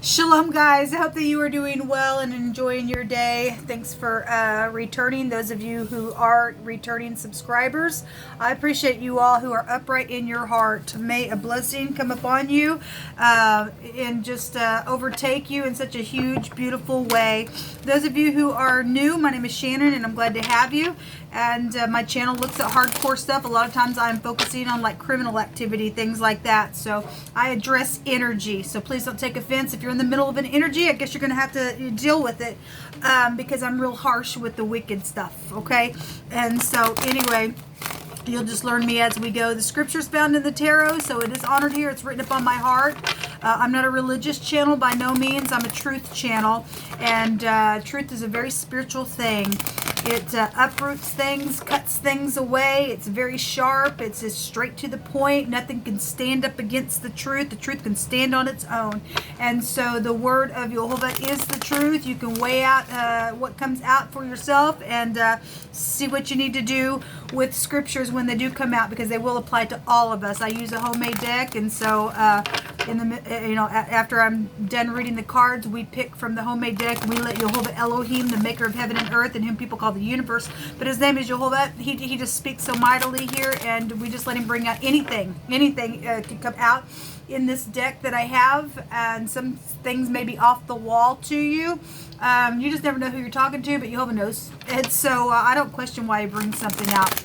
Shalom, guys. I hope that you are doing well and enjoying your day. Thanks for returning. Those of you who are returning subscribers, I appreciate you all who are upright in your heart. May a blessing come upon you and just overtake you in such a huge, beautiful way. Those of you who are new, my name is Shannon, and I'm glad to have you. And my channel looks at hardcore stuff. A lot of times I'm focusing on like criminal activity, things like that. So I address energy. So please don't take offense. If you're in the middle of an energy, I guess you're going to have to deal with it because I'm real harsh with the wicked stuff. Okay. And so anyway, you'll just learn me as we go. The scripture's found in the tarot, so it is honored here. It's written upon my heart. I'm not a religious channel by no means. I'm a truth channel, and truth is a very spiritual thing. It uproots things, cuts things away. It's very sharp. It's just straight to the point. Nothing can stand up against the truth. The truth can stand on its own. And so the word of Jehovah is the truth. You can weigh out what comes out for yourself and see what you need to do with scriptures when they do come out, because they will apply to all of us. I use a homemade deck, and so after I'm done reading the cards, we pick from the homemade deck, and we let Jehovah Elohim, the maker of heaven and earth, and whom people call the universe, but his name is Jehovah. He just speaks so mightily here, and we just let him bring out anything can come out in this deck that I have. And some things may be off the wall to you. You just never know who you're talking to, but Jehovah knows. And so I don't question why he brings something out.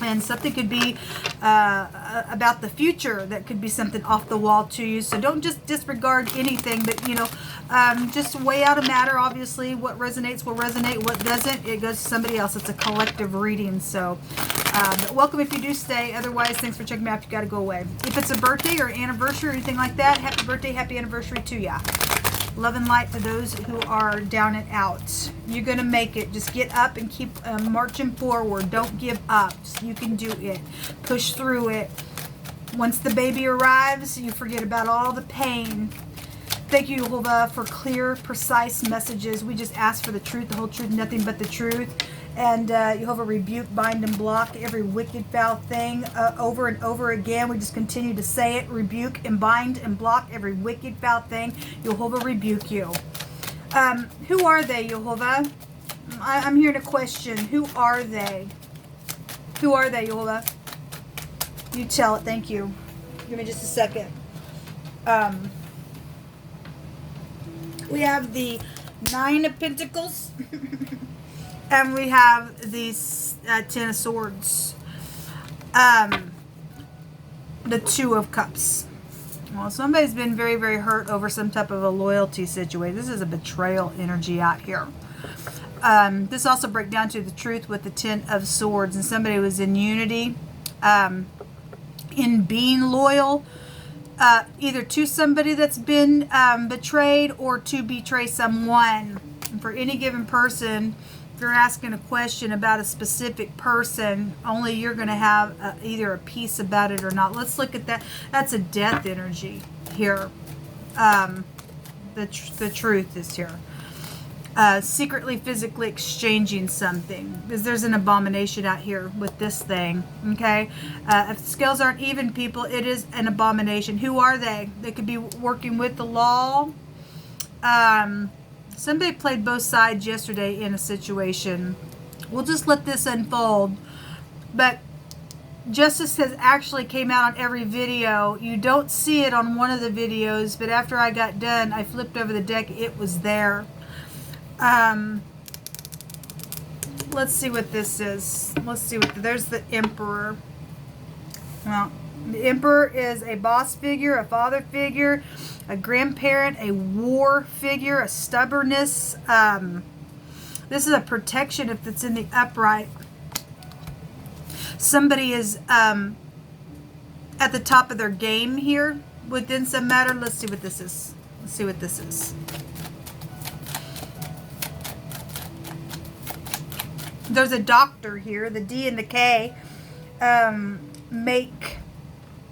And something could be about the future that could be something off the wall to you. So don't just disregard anything, but just weigh out a matter. Obviously, what resonates will resonate. What doesn't, it goes to somebody else. It's a collective reading. So welcome if you do stay. Otherwise, thanks for checking me out. You got to go away. If it's a birthday or anniversary or anything like that, happy birthday, happy anniversary to ya. Love and light to those who are down and out. You're going to make it. Just get up and keep marching forward. Don't give up. You can do it. Push through it. Once the baby arrives, you forget about all the pain. Thank you, Jehovah, for clear, precise messages. We just ask for the truth, the whole truth, nothing but the truth. And Jehovah, rebuke, bind, and block every wicked, foul thing over and over again. We just continue to say it. Rebuke and bind and block every wicked, foul thing. Jehovah, rebuke you. Who are they, Jehovah? I'm here to question. Who are they? Who are they, Jehovah? You tell it. Thank you. Give me just a second. We have the Nine of Pentacles. And we have these Ten of Swords. The Two of Cups. Well, somebody's been very, very hurt over some type of a loyalty situation. This is a betrayal energy out here. This also breaks down to the truth with the Ten of Swords. And somebody was in unity, in being loyal, either to somebody that's been betrayed or to betray someone. And for any given person, if you're asking a question about a specific person, only you're going to have either a piece about it or not. Let's look at that. That's a death energy here. The truth is here. Secretly, physically exchanging something. Because there's an abomination out here with this thing. Okay? If the scales aren't even, people, it is an abomination. Who are they? They could be working with the law. Somebody played both sides yesterday in a situation. We'll just let this unfold. But justice has actually came out on every video. You don't see it on one of the videos, but after I got done, I flipped over the deck. It was there. Let's see what this is. Let's see what, there's the Emperor. Well, the Emperor is a boss figure, a father figure, a grandparent, a war figure, a stubbornness. This is a protection if it's in the upright. Somebody is at the top of their game here within some matter. Let's see what this is. Let's see what this is. There's a doctor here. The D and the K make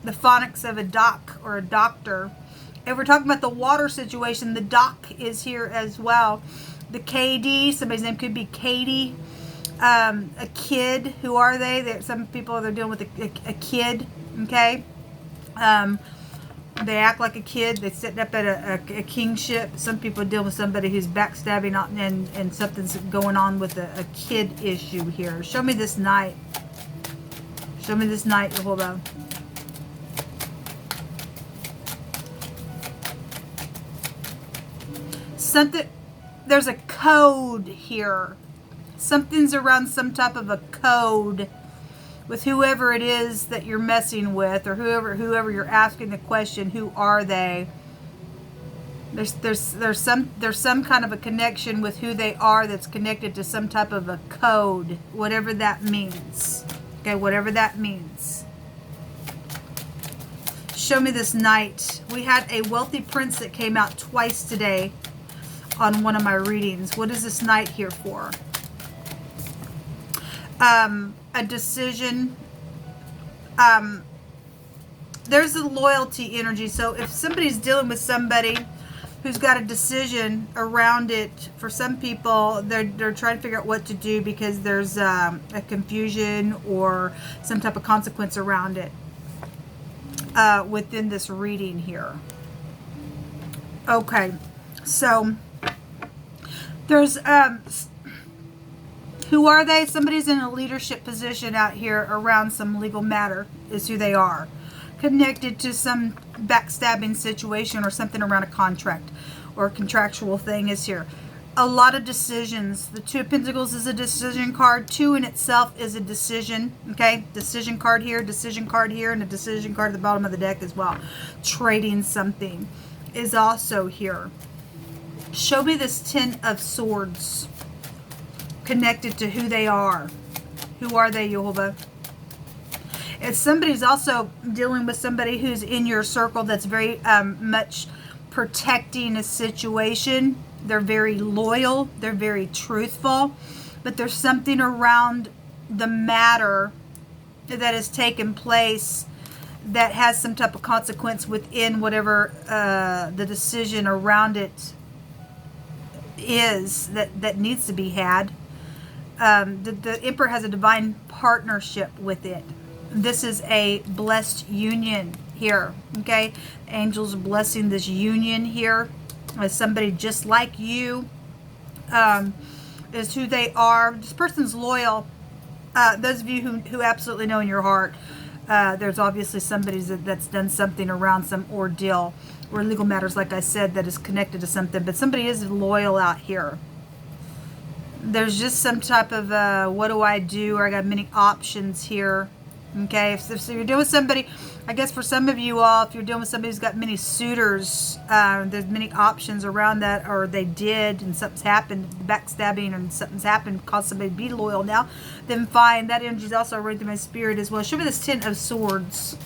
the phonics of a doc or a doctor. If we're talking about the water situation, the doc is here as well. The KD, somebody's name could be Katie. A kid, who are they? Some people, they're dealing with a kid. Okay. They act like a kid. They sit up at a kingship. Some people deal with somebody who's backstabbing and something's going on with a kid issue here. Show me this knight. Show me this knight, Jehovah. Something, there's a code here. Something's around some type of a code with whoever it is that you're messing with, or whoever you're asking the question, who are they? There's some kind of a connection with who they are that's connected to some type of a code, whatever that means. Okay, whatever that means. Show me this knight. We had a wealthy prince that came out twice today on one of my readings. What is this knight here for? A decision. There's a loyalty energy. So if somebody's dealing with somebody who's got a decision around it, for some people, they're trying to figure out what to do because there's a confusion or some type of consequence around it within this reading here. Okay, so there's who are they? Somebody's in a leadership position out here around some legal matter is who they are. Connected to some backstabbing situation or something around a contract or a contractual thing is here. A lot of decisions. The Two of Pentacles is a decision card. Two in itself is a decision. Okay, decision card here, and a decision card at the bottom of the deck as well. Trading something is also here. Show me this Ten of Swords connected to who they are. Who are they, Jehovah? If somebody's also dealing with somebody who's in your circle that's very much protecting a situation. They're very loyal. They're very truthful. But there's something around the matter that has taken place that has some type of consequence within whatever the decision around it is that needs to be had. The Emperor has a divine partnership with it. This is a blessed union here. Okay, angels blessing this union here as somebody just like you is who they are. This person's loyal. Those of you who absolutely know in your heart, there's obviously somebody that's done something around some ordeal or legal matters, like I said, that is connected to something. But somebody is loyal out here. There's just some type of what do I do, or I got many options here. Okay, if you're dealing with somebody, I guess for some of you all, if you're dealing with somebody who's got many suitors, there's many options around that, or they did and something's happened, backstabbing, and something's happened, caused somebody to be loyal now, then fine. That energy is also running through my spirit as well. Show me this Ten of Swords.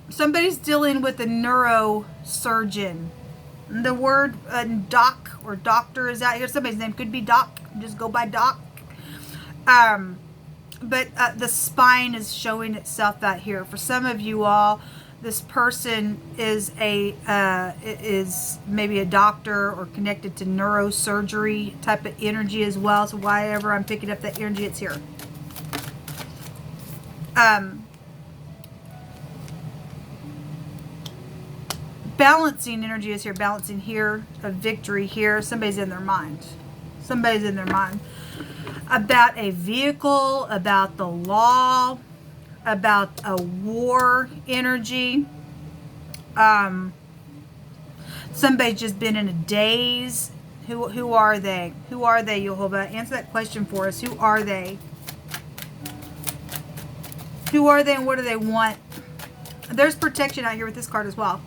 Somebody's dealing with a neurosurgeon. The word doc or doctor is out here. Somebody's name could be Doc. Just go by Doc. But the spine is showing itself out here. For some of you all, this person is is maybe a doctor or connected to neurosurgery type of energy as well. So whenever I'm picking up that energy, it's here. Balancing energy is here. Balancing here. A victory here. Somebody's in their mind. Somebody's in their mind. About a vehicle, about the law, about a war energy. Somebody's just been in a daze. Who are they? Who are they, Jehovah? Answer that question for us. Who are they? Who are they and what do they want? There's protection out here with this card as well.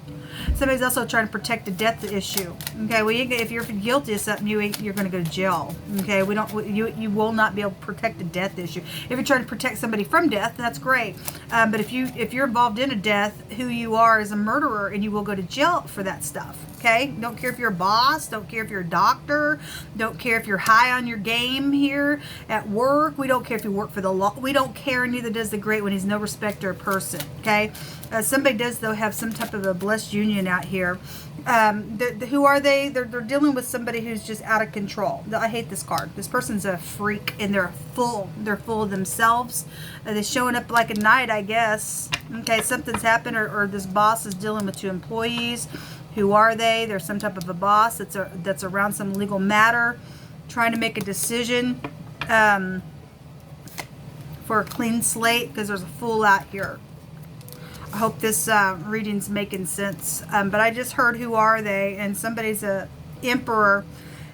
Somebody's also trying to protect the death issue. Okay, well, if you're guilty of something, you're going to go to jail. Okay, you will not be able to protect the death issue. If you're trying to protect somebody from death, that's great. But if you're involved in a death, who you are is a murderer, and you will go to jail for that stuff. Okay, don't care if you're a boss, don't care if you're a doctor, don't care if you're high on your game here at work. We don't care if you work for the law. We don't care. Neither does the great one. He's no respecter of person. Okay, somebody does though have some type of a blessed union union out here. Who are they? They're dealing with somebody who's just out of control. I hate this card. This person's a freak, and they're full of themselves. They're showing up like a knight, I guess. Okay, something's happened, or this boss is dealing with 2 employees. Who are they? There's some type of a boss that's around some legal matter, trying to make a decision for a clean slate, because there's a fool out here. I hope this reading's making sense. But I just heard who are they, and somebody's a emperor.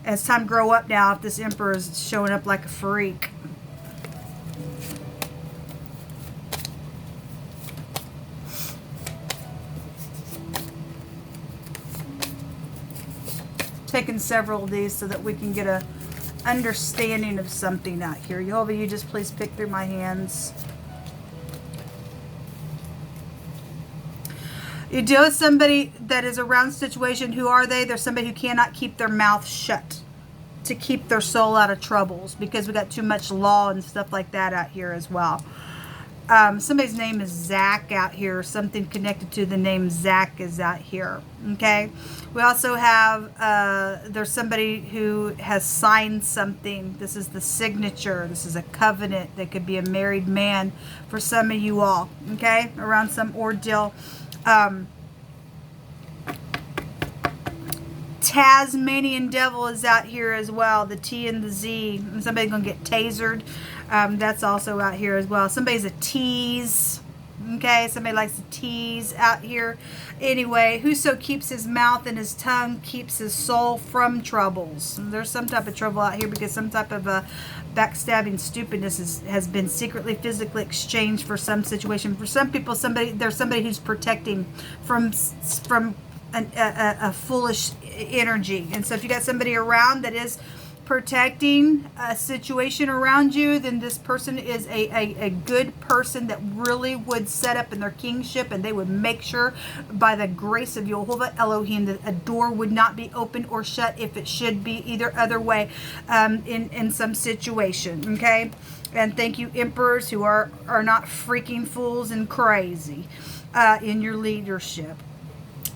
As time grow up now, if this emperor is showing up like a freak. Taking several of these so that we can get a understanding of something out here. Jehovah, you just please pick through my hands. You deal with somebody that is around situation. Who are they? They're somebody who cannot keep their mouth shut to keep their soul out of troubles, because we got too much law and stuff like that out here as well. Somebody's name is Zach out here. Something connected to the name Zach is out here. Okay. We also have, there's somebody who has signed something. This is the signature. This is a covenant. That could be a married man for some of you all. Okay. Around some ordeal. Tasmanian devil is out here as well. The T and the Z. Somebody's going to get tasered. That's also out here as well. Somebody's a tease. Okay, somebody likes to tease out here. Anyway, whoso keeps his mouth and his tongue keeps his soul from troubles. There's some type of trouble out here because some type of a backstabbing stupidness has been secretly, physically exchanged for some situation. For some people, there's somebody who's protecting from a foolish energy. And so if you got somebody around that is protecting a situation around you, then this person is a good person that really would set up in their kingship, and they would make sure by the grace of Jehovah Elohim that a door would not be opened or shut if it should be either other way in some situation. Okay, and thank you, emperors who are not freaking fools and crazy in your leadership.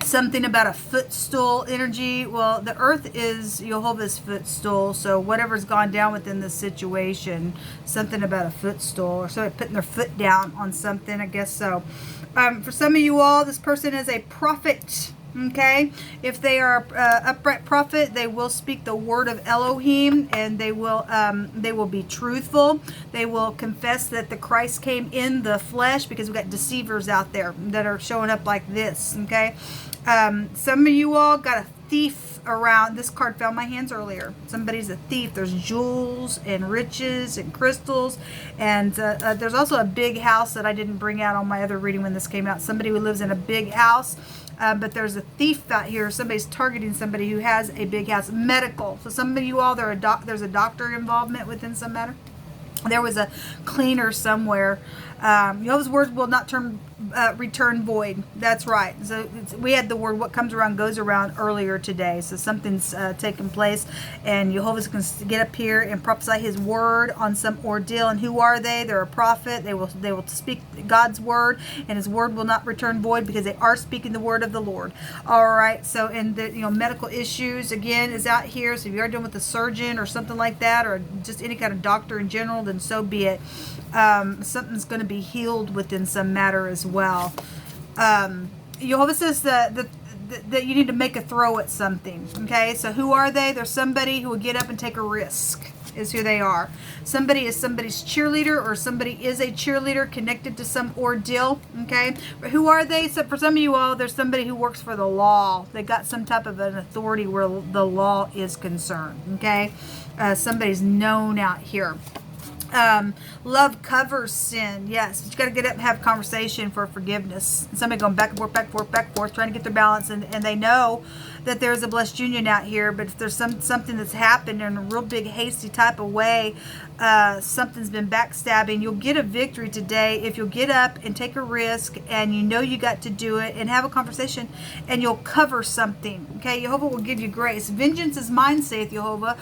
Something about a footstool energy. Well, the earth is Jehovah's footstool, so whatever's gone down within this situation, something about a footstool, or somebody putting their foot down on something, I guess so. For some of you all, this person is a prophet. Okay, if they are upright prophet, they will speak the word of Elohim, and they will be truthful. They will confess that the Christ came in the flesh, because we've got deceivers out there that are showing up like this. Okay, some of you all got a thief around. This card fell in my hands earlier. Somebody's a thief. There's jewels and riches and crystals, and there's also a big house that I didn't bring out on my other reading when this came out. Somebody who lives in a big house. But there's a thief out here. Somebody's targeting somebody who has a big house. Medical. So some of you all, there's a doctor involvement within some matter. There was a cleaner somewhere. Jehovah's word will not return void. That's right. So we had the word "what comes around goes around" earlier today. So something's taken place, and Jehovah's going to get up here and prophesy His word on some ordeal. And who are they? They're a prophet. They will speak God's word, and His word will not return void, because they are speaking the word of the Lord. All right. So and the medical issues again is out here. So if you are dealing with a surgeon or something like that, or just any kind of doctor in general, then so be it. Something's going to be healed within some matter as well. Jehovah says that you need to make a throw at something. Okay, so who are they? They're somebody who will get up and take a risk, is who they are. Somebody is somebody's cheerleader, or somebody is a cheerleader connected to some ordeal. Okay, but who are they? So for some of you all, there's somebody who works for the law. They got some type of an authority where the law is concerned. Okay, somebody's known out here. Love covers sin. Yes, but you got to get up and have conversation for forgiveness. Somebody going back and forth, back and forth, back and forth, trying to get their balance, and they know that there's a blessed union out here. But if there's something that's happened in a real big hasty type of way, something's been backstabbing, you'll get a victory today if you'll get up and take a risk, and you got to do it, and have a conversation, and you'll cover something. Okay, Jehovah will give you grace. Vengeance is mine, saith Jehovah,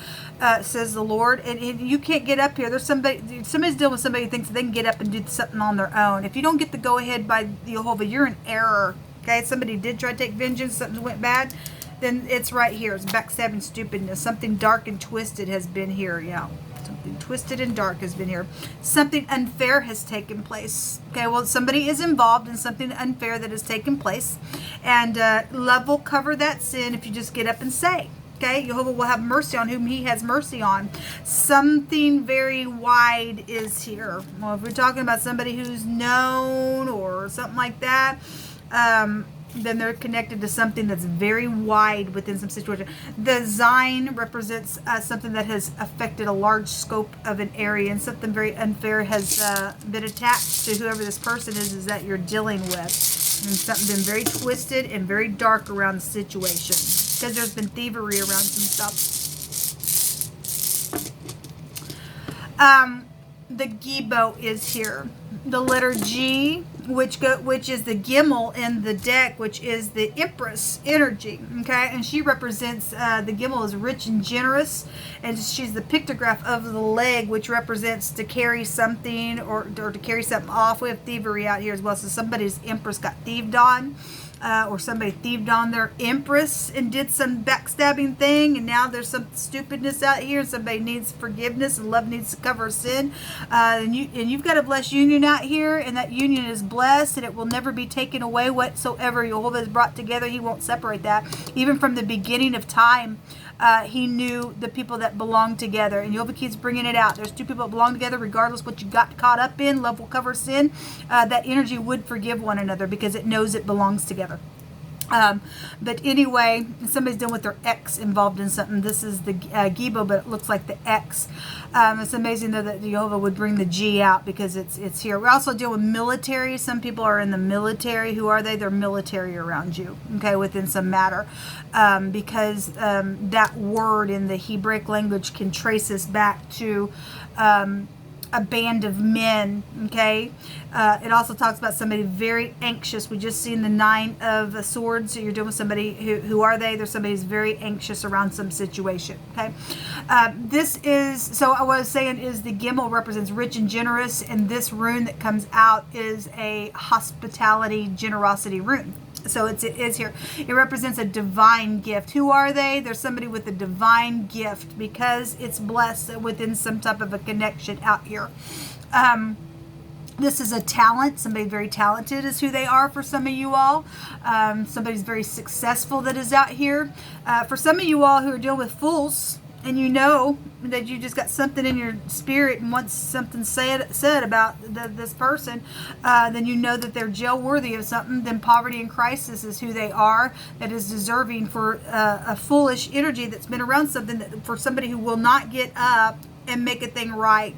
says the Lord. And you can't get up here. There's somebody's dealing with somebody who thinks they can get up and do something on their own. If you don't get the go ahead by Jehovah, you're in error. Okay, somebody did try to take vengeance, something went bad, then it's right here. It's backstabbing stupidness. Something dark and twisted has been here. Yeah, something twisted and dark has been here. Something unfair has taken place. Okay, well, somebody is involved in something unfair that has taken place. And love will cover that sin if you just get up and say. Okay, Jehovah will have mercy on whom he has mercy on. Something very wide is here. Well, if we're talking about somebody who's known or something like that, then they're connected to something that's very wide within some situation. The Zine represents something that has affected a large scope of an area, and something very unfair has been attached to whoever this person is that you're dealing with. And something been very twisted and very dark around the situation. Because there's been thievery around some stuff. The Gibo is here. The letter G, which is the Gimel in the deck, which is the Empress energy. Okay, and she represents the Gimel is rich and generous, and she's the pictograph of the leg, which represents to carry something or to carry something off. We have thievery out here as well, so somebody's Empress got thieved on. Or somebody thieved on their Empress and did some backstabbing thing, and now there's some stupidness out here, and somebody needs forgiveness, and love needs to cover sin. And you've got a blessed union out here, and that union is blessed, and it will never be taken away whatsoever. Jehovah has brought together. He won't separate that. Even from the beginning of time, he knew the people that belong together, and Jehovah keeps bringing it out. There's two people that belong together, regardless what you got caught up in. Love will cover sin. That energy would forgive one another because it knows it belongs together. But anyway, somebody's dealing with their ex involved in something. This is the Gibo, but it looks like the X. It's amazing though that Jehovah would bring the G out because it's here. We also deal with military. Some people are in the military. Who are they? They're military around you, okay, within some matter. Because that word in the Hebraic language can trace us back to a band of men, okay? It also talks about somebody very anxious. We just seen the 9 of Swords. So you're dealing with somebody who are they? They're somebody who's very anxious around some situation, okay? This is, so what I was saying is the Gimel represents rich and generous, and this rune that comes out is a hospitality, generosity rune. So it is here. It represents a divine gift. Who are they? They're somebody with a divine gift because it's blessed within some type of a connection out here. This is a talent. Somebody very talented is who they are for some of you all. Somebody's very successful that is out here. For some of you all who are dealing with fools, and you know that you just got something in your spirit and want something said about this person, then you know that they're jail worthy of something. Then poverty and crisis is who they are, that is deserving for a foolish energy that's been around something, that for somebody who will not get up and make a thing right.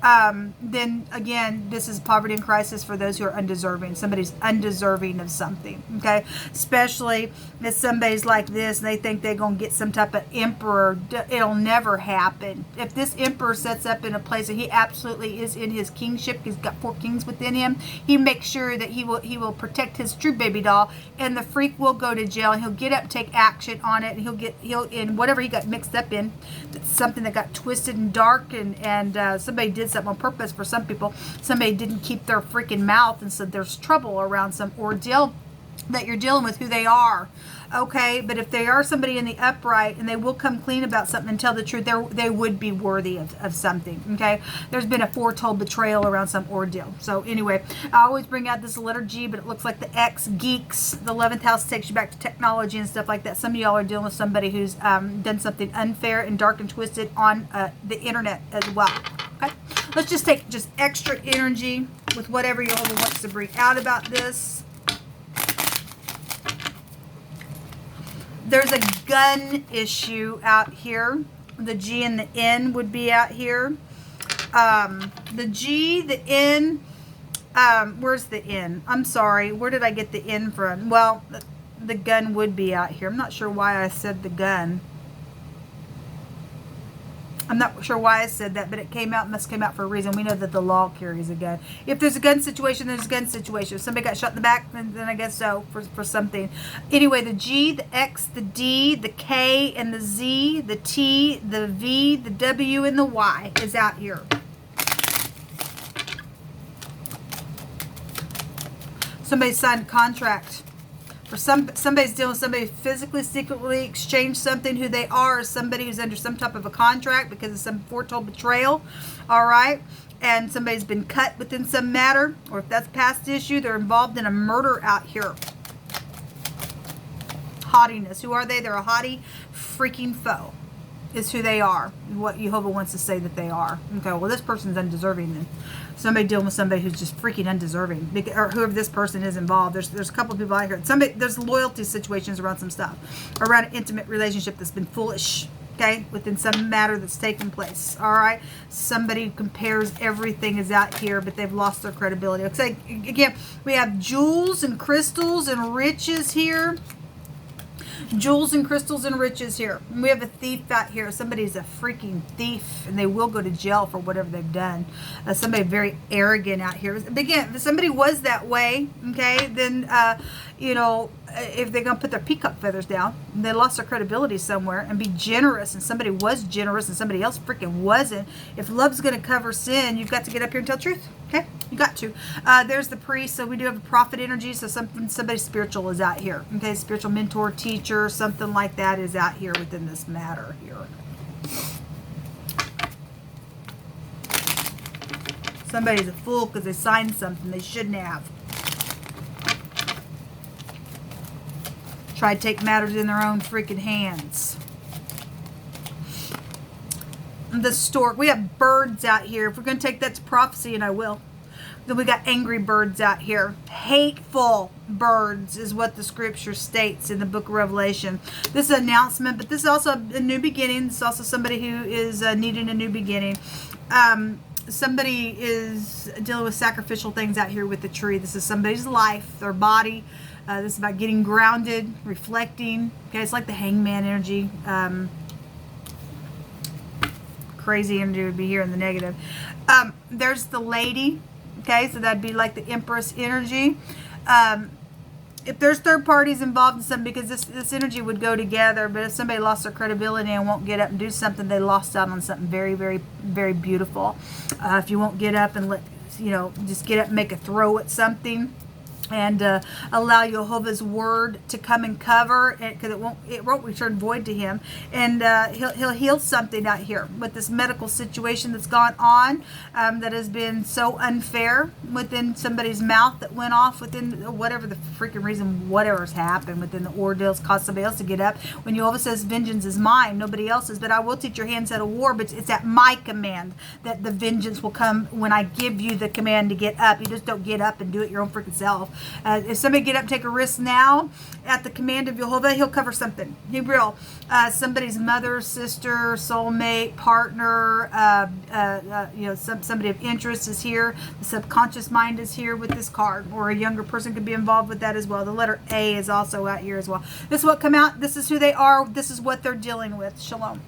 Then again, this is poverty and crisis for those who are undeserving. Somebody's undeserving of something, okay? Especially if somebody's like this and they think they're going to get some type of emperor. It'll never happen. If this emperor sets up in a place that he absolutely is in his kingship, he's got 4 kings within him, he makes sure that he will protect his true baby doll, and the freak will go to jail, and he'll get up, take action on it, and he'll in whatever he got mixed up in, something that got twisted and dark, and somebody did something on purpose. For some people, somebody didn't keep their freaking mouth, and so there's trouble around some ordeal that you're dealing with who they are, okay? But if they are somebody in the upright and they will come clean about something and tell the truth, they would be worthy of something, okay? There's been a foretold betrayal around some ordeal. So anyway, I always bring out this letter G, but it looks like the X, geeks. The 11th house takes you back to technology and stuff like that. Some of y'all are dealing with somebody who's done something unfair and dark and twisted on the internet as well, okay? Let's just take just extra energy with whatever Jehovah wants to bring out about this. There's a gun issue out here. The G and the N would be out here. The G, the N, where's the N? I'm sorry, where did I get the N from? Well, the gun would be out here. I'm not sure why I said the gun. I'm not sure why I said that, but it must came out for a reason. We know that the law carries a gun. If there's a gun situation, there's a gun situation. If somebody got shot in the back, then I guess so, for something. Anyway, the G, the X, the D, the K, and the Z, the T, the V, the W, and the Y is out here. Somebody signed a contract For somebody's dealing with somebody physically, secretly exchanged something who they are, or somebody who's under some type of a contract because of some foretold betrayal. All right. And somebody's been cut within some matter, or if that's past issue, they're involved in a murder out here. Haughtiness. Who are they? They're a haughty freaking foe. Is who they are. What Jehovah wants to say that they are. Okay, well, this person's undeserving then. Somebody dealing with somebody who's just freaking undeserving, or whoever this person is involved. There's a couple of people out here. There's loyalty situations around some stuff, around an intimate relationship that's been foolish. Okay, within some matter that's taken place. All right, somebody who compares everything is out here, but they've lost their credibility. Okay, again, we have jewels and crystals and riches here. Jewels and crystals and riches here. And we have a thief out here. Somebody's a freaking thief, and they will go to jail for whatever they've done. Somebody very arrogant out here. But again, if somebody was that way, okay, then, you know, if they're going to put their peacock feathers down, they lost their credibility somewhere, and be generous, and somebody was generous and somebody else freaking wasn't. If love's going to cover sin, you've got to get up here and tell the truth. Okay? You got to. There's the priest. So we do have a prophet energy. So somebody spiritual is out here. Okay? Spiritual mentor, teacher, something like that is out here within this matter here. Somebody's a fool because they signed something they shouldn't have. Try to take matters in their own freaking hands. The stork. We have birds out here. If we're going to take that to prophecy, and I will, then we got angry birds out here. Hateful birds is what the scripture states in the book of Revelation. This is an announcement, but this is also a new beginning. This is also somebody who is needing a new beginning. Somebody is dealing with sacrificial things out here with the tree. This is somebody's life, their body. This is about getting grounded, reflecting. Okay, it's like the hangman energy. Crazy energy would be here in the negative. There's the lady. Okay, so that'd be like the Empress energy. If there's third parties involved in something, because this energy would go together, but if somebody lost their credibility and won't get up and do something, they lost out on something very, very, very beautiful. If you won't get up and just get up and make a throw at something, and allow Jehovah's word to come and cover it, because it won't return void to him, and he'll heal something out here with this medical situation that's gone on, that has been so unfair within somebody's mouth that went off within whatever the freaking reason, whatever's happened within the ordeals caused somebody else to get up. When Jehovah says vengeance is mine, nobody else's, but I will teach your hands how to war, but it's at my command that the vengeance will come when I give you the command to get up. You just don't get up and do it your own freaking self. If somebody get up and take a risk now at the command of Jehovah, he'll cover something. He will. Somebody's mother, sister, soulmate, partner, somebody of interest is here. The subconscious mind is here with this card, or a younger person could be involved with that as well. The letter A is also out here as well. This is what come out. This is who they are. This is what they're dealing with. Shalom.